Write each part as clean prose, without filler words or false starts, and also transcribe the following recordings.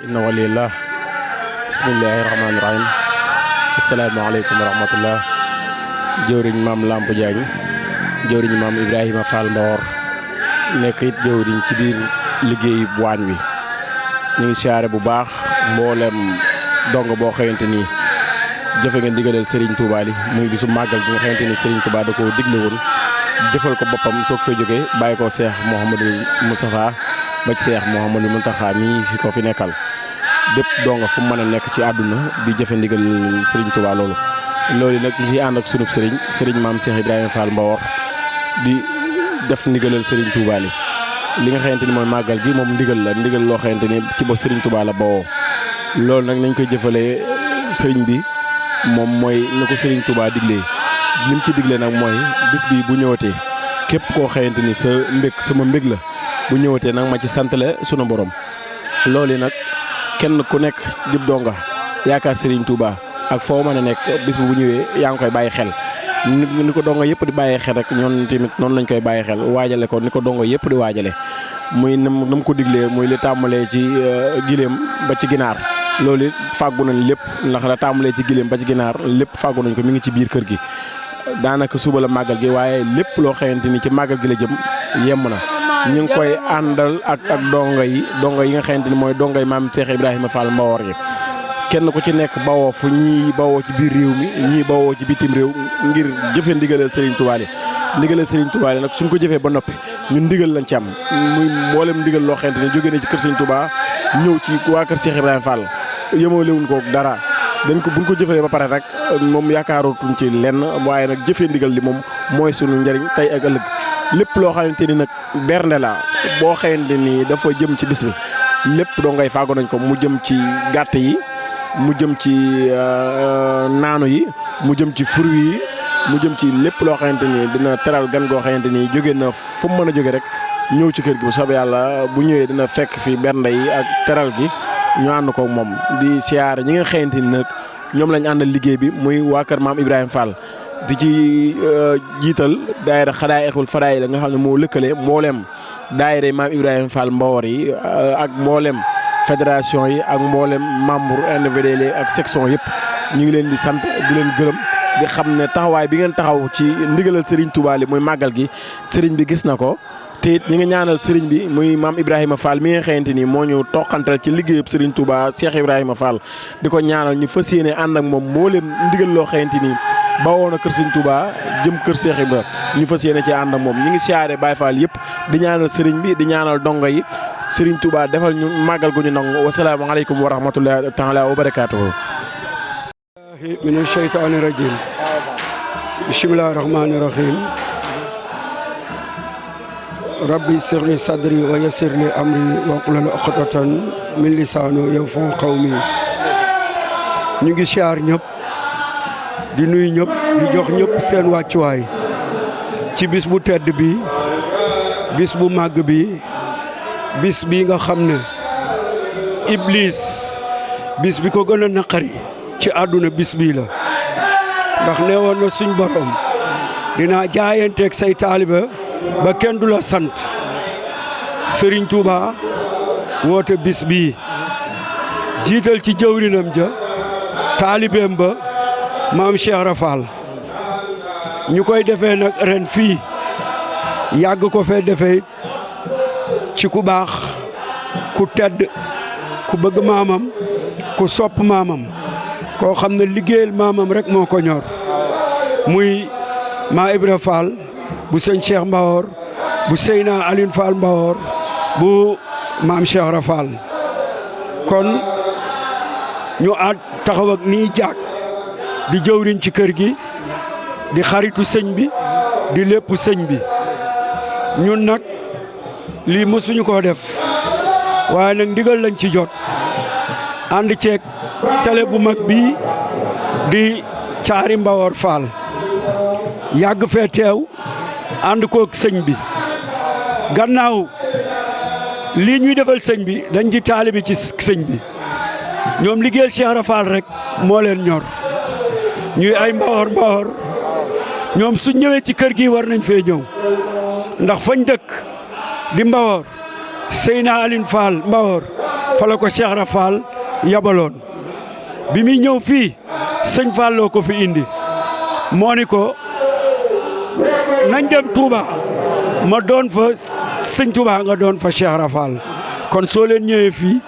inna walillah bismillahi rahmaani rahim asalaamaaleykum wa rahmatullah jëwriñ maam Lamp Diagne jëwriñ maam Ibrahima Fall Mbawor nekk it jëwriñ ci biir liggéey bu waañ wi ñu ngi siyaare bu baax mboolem dong boo xamante ni jëfe nga ndigalal Serigne Touba li muy bisu màggal bi nga xamante ni Serigne Touba da koo digle woon jëfal ko boppam soog fay jógee bàyyi ko Cheikh Mouhamadou Moustapha ba ci Cheikh Mouhamadou Mountakha mii fi ko fi nekkal bépp donga fu mu mën a nekk ci àdduna di jëfe ndigal Serigne Touba loolu nag ñu ciy ànd ak sunub Serigne maam Cheikh Ibrahima Fall Mbawor di def ndigalal Serigne Touba li nga xamante ni mooy màggal gi moom ndigal loo xamante ni ci ba Serigne Touba la bawoo loolu nag nañ koy jëfalee Serigne bi moom mooy na ko Serigne Touba diglee li mu ci diglee nag mooy bis bi bu ñëwatee képp koo xamante ni sa mbég sama mbég la bu ñëwatee nag ma ci santale sunu borom loolu nag kenn ku nekk dib donga yaakaar Serigne Touba ak foo mën a nekk bis bu ñëwee yaa ngi koy bàyyi xel ni ko donga yëpp di bàyyi xel rek ñoon tamit noonu lañ koy bàyyi xel waajale ko ni ko donga yëpp di waajale muy nam ko diglee muy li tàmbalee ci gileem ba ci ginaar loolu it fàggu nañ lépp ndax la tàmbalee ci gileem ba ci ginaar lépp fàggu nañ ko mi ngi ci biir kër gi daanaka suba la màggal gi waaye lépp loo xamante ni ci màggal gi la jëm yemm na ñu ngi koy àndal ak donga yi nga xamante ni mooy donga yi maam Cheikh Ibrahima Fall Mbawor yi kenn ku ci nekk bawoo fu ñii bawoo ci biir réew mi ñii bawoo ci bitim réew ngir jëfe ndigalal Serigne Touba ndigalal Serigne Touba nag suñ ko jëfee ba noppi ñun ndigal lañ ci am muy mboolem ndigal loo xamante ni jóge na ci kër Serigne Touba ñëw ci waa kër Cheikh Ibrahima Fall yemoolewuñ ko dara buñ ko jëfee ba pare rek moom yaakaarutuñ ci lenn waaye nag jëfee ndigal li moom mooy sunu njëriñ tey ak ëllëg lépp loo xamante ni nag bernde la boo xamante ni dafa jëm ci bis bi lépp doo ngay faago nañ ko mu jëm ci gàtt yi mu jëm ci naanu yi mu jëm ci fruit yi mu jëm ci lépp loo xamante ni dina teral gan goo xamante ni jóge na fu mu mën a jóge rek ñëw ci kër gi bu soobee yàlla bu ñëwee dina fekk fi bernde yi ak teral gi ñu ànd ko moom di siyaare ñi nga xamante ni nag ñoom lañ àndal liggéey bi muy waa kër maam Ibrahima Fall di ci jiital daayira Xadaayixul Fadaay la nga xam ne moo lëkkale mboolem daayira maam Ibrahima Fall Mbawor yi ak mboolem fédération yi ak mboolem membre individuel ak section yëpp ñu ngi leen di sant di leen gërëm di xam ne taxawaay bi ngeen taxaw ci ndigalal Serigne Touba li muy màggal gi Serigne bi gis na ko te it ñi nga ñaanal Serigne bi muy maam Ibrahima Fall mi nga xamante ni moo ñu toqantal ci liggéeyub Serigne Touba Cheikh Ibrahima Fall di ko ñaanal ñu fas yéene ànd ak moom mboolem ndigal loo xamante ni bawoo na kër Serigne Touba jëm kër Cheikh Ibrahima ñu fas yéene ci ànd ak moom ñu ngi siyaare Baye Fall yëpp di ñaanal Serigne bi di ñaanal dongo yi Serigne Touba defal ñu màggal gu ñu nangu wasalaamaaleykum wa rahmatullahi taala wa barakaatuhu. mina shaytaani rajim bismillahi rahmaani rahim rabbi shrah li sadri wa yassir li amri wahlul uqdatan min lisaani yafqahu qawli ñu ngi siyaar ñëpp di nuyu ñëpp di jox ñëpp seen wàccuwaay ci bis bu tedd bi bis bu màgg bi bis bi nga xam ne Iblis bis bi ko gën a naqari ci àdduna bis bii la ndax nee woon na suñ borom dinaa jaayanteeg say taaliba ba kenn du la sant Serigne Touba woote bis bii jiital ci jëwrinam ja taalibeem ba maam Cheikh Rafal ñu koy defee nag ren fii yàgg ko fee defee ci ku baax ku tedd ku bëgg maamam ku sopp maamam koo xam ne liggéeyal maamam rek moo ko ñor muy maa Ibra Fall bu sëñ Cheikh Mbawor bu Seyna Aline Fall Mbawor bu maam Cheikh Rafal kon ñu taxaw ak nii jaag di jëwriñ ci kër gi di xaritu sëñ bi di lépp sëñ bi ñun nag lii mësuñu koo def waaye nag ndigal lañ ci jot ànd ceeg télé bu mag bii di Caari Mbawor Fall yàgg fee teew ànd koog sëñ bi gannaaw lii ñuy defal sëñ bi dañ di taalibe ci sëñ bi ñoom liggéeyal Cheikh Rafal rek moo leen ñor ñuy ay Mbawor ñoom suñ ñëwee ci kër gi war nañ fee ñëw ndax fañ dëkk di Mbawor Seyna Aline Fall Mbawor fa la ko Cheikh Rafal yabaloon bi muy ñëw fii sëñ Falloo ko fi indi moo ni ko nañ dem Touba ma doon fa sëñ Touba nga doon fa Cheikh Rafal kon soo leen ñëwee fii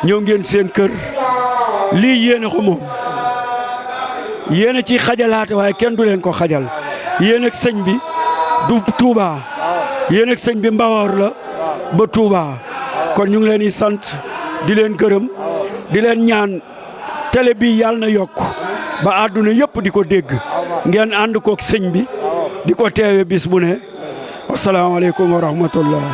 ñëw ngeen seen kër lii yéene ko moom yéen a ciy xajalaate waaye kenn du leen ko xajal yéen ak sëñ bi du Touba yéen ak sëñ bi Mbawor la ba Touba kon ñu ngi leen di sant di leen gërëm di leen ñaan télé bi yàlla na yokk ba àdduna yëpp di ko dégg ngeen ànd kook sëñ bi di ko teewe bis bu ne asalaamaaleykum wa rahmatullah.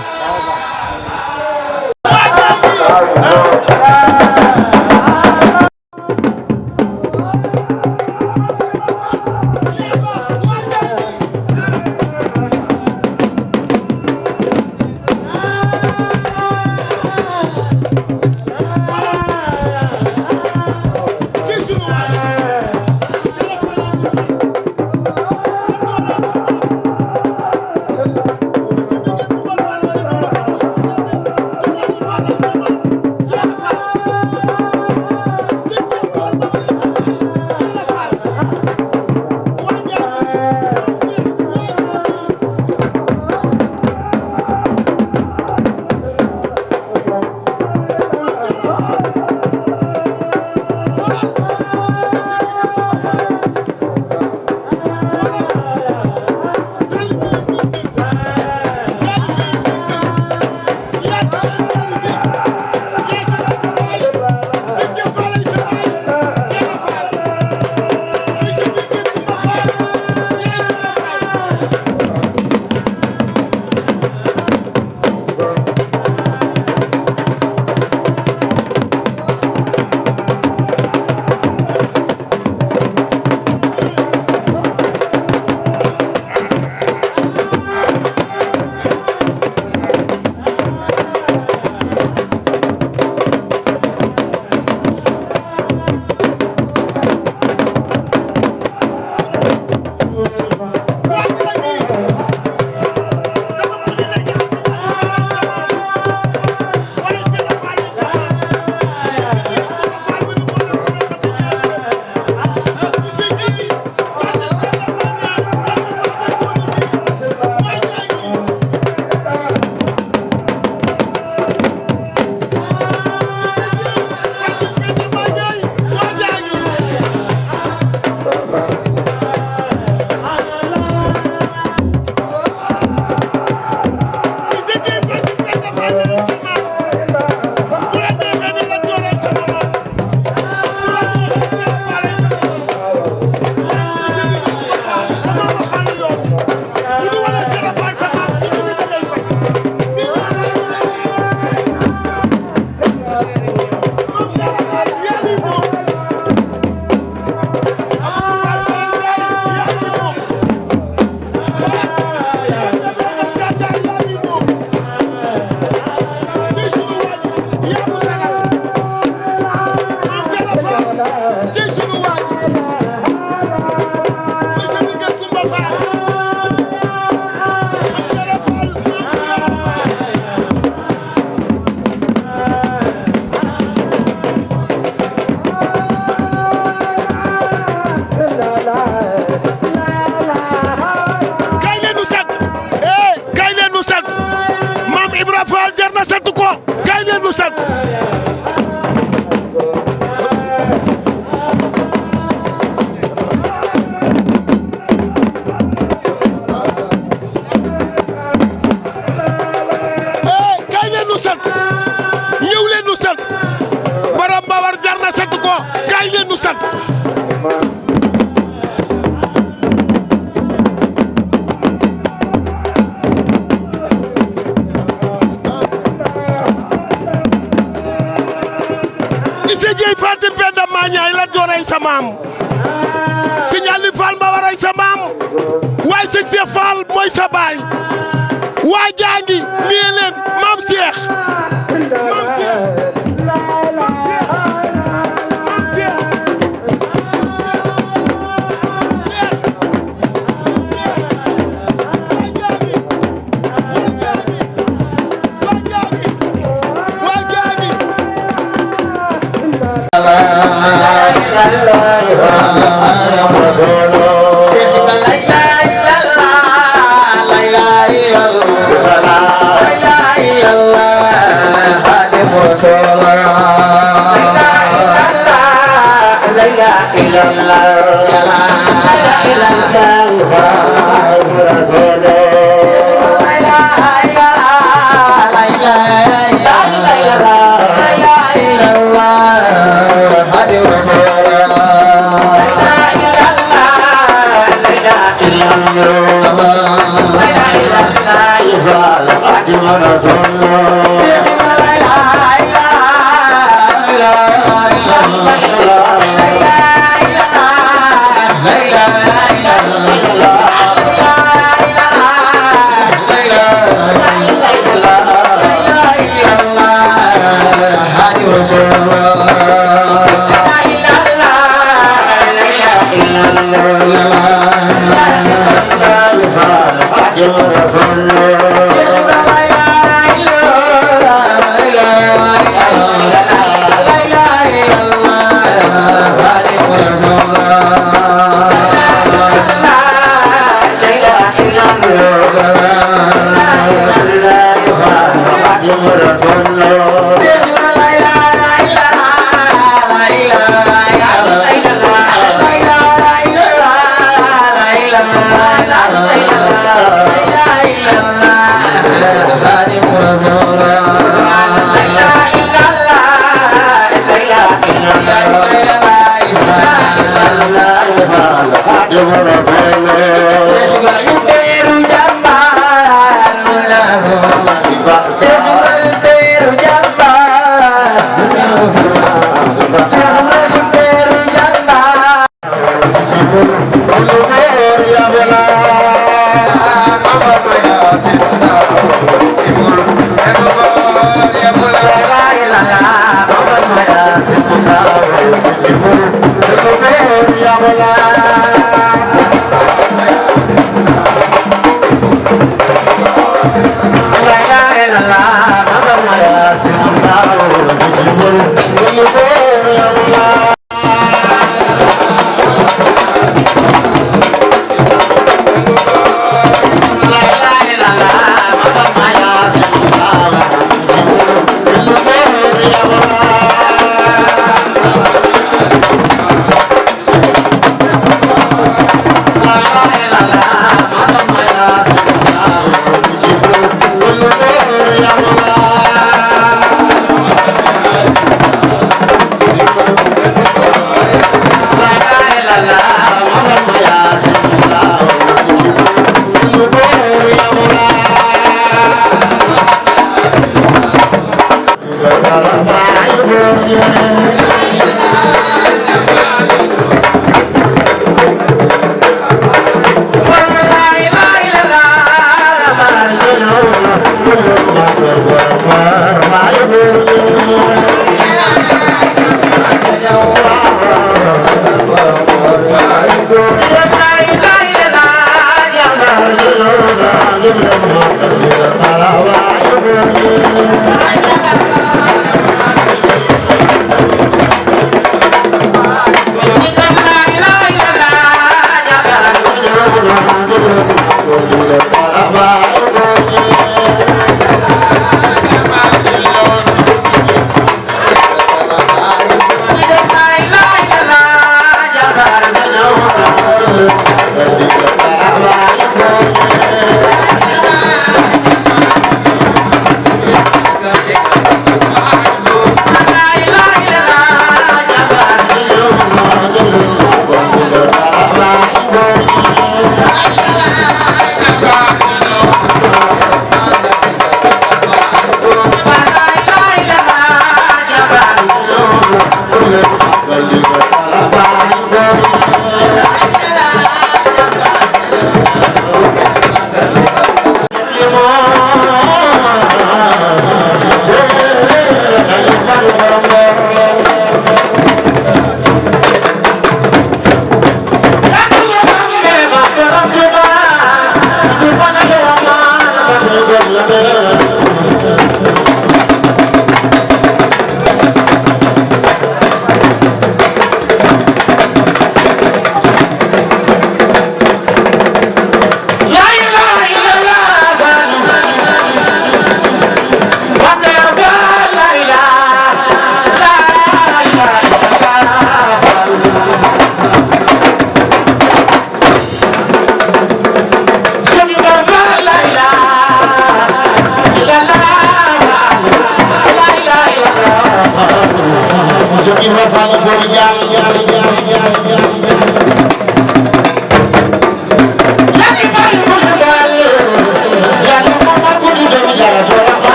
sa maam sëñ Aliou Fall Mbawaray sa maam waaye sëñ Cheikh Fall mooy sa baay waa jaangi nii leen maam Cheikh maam Cheikh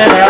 la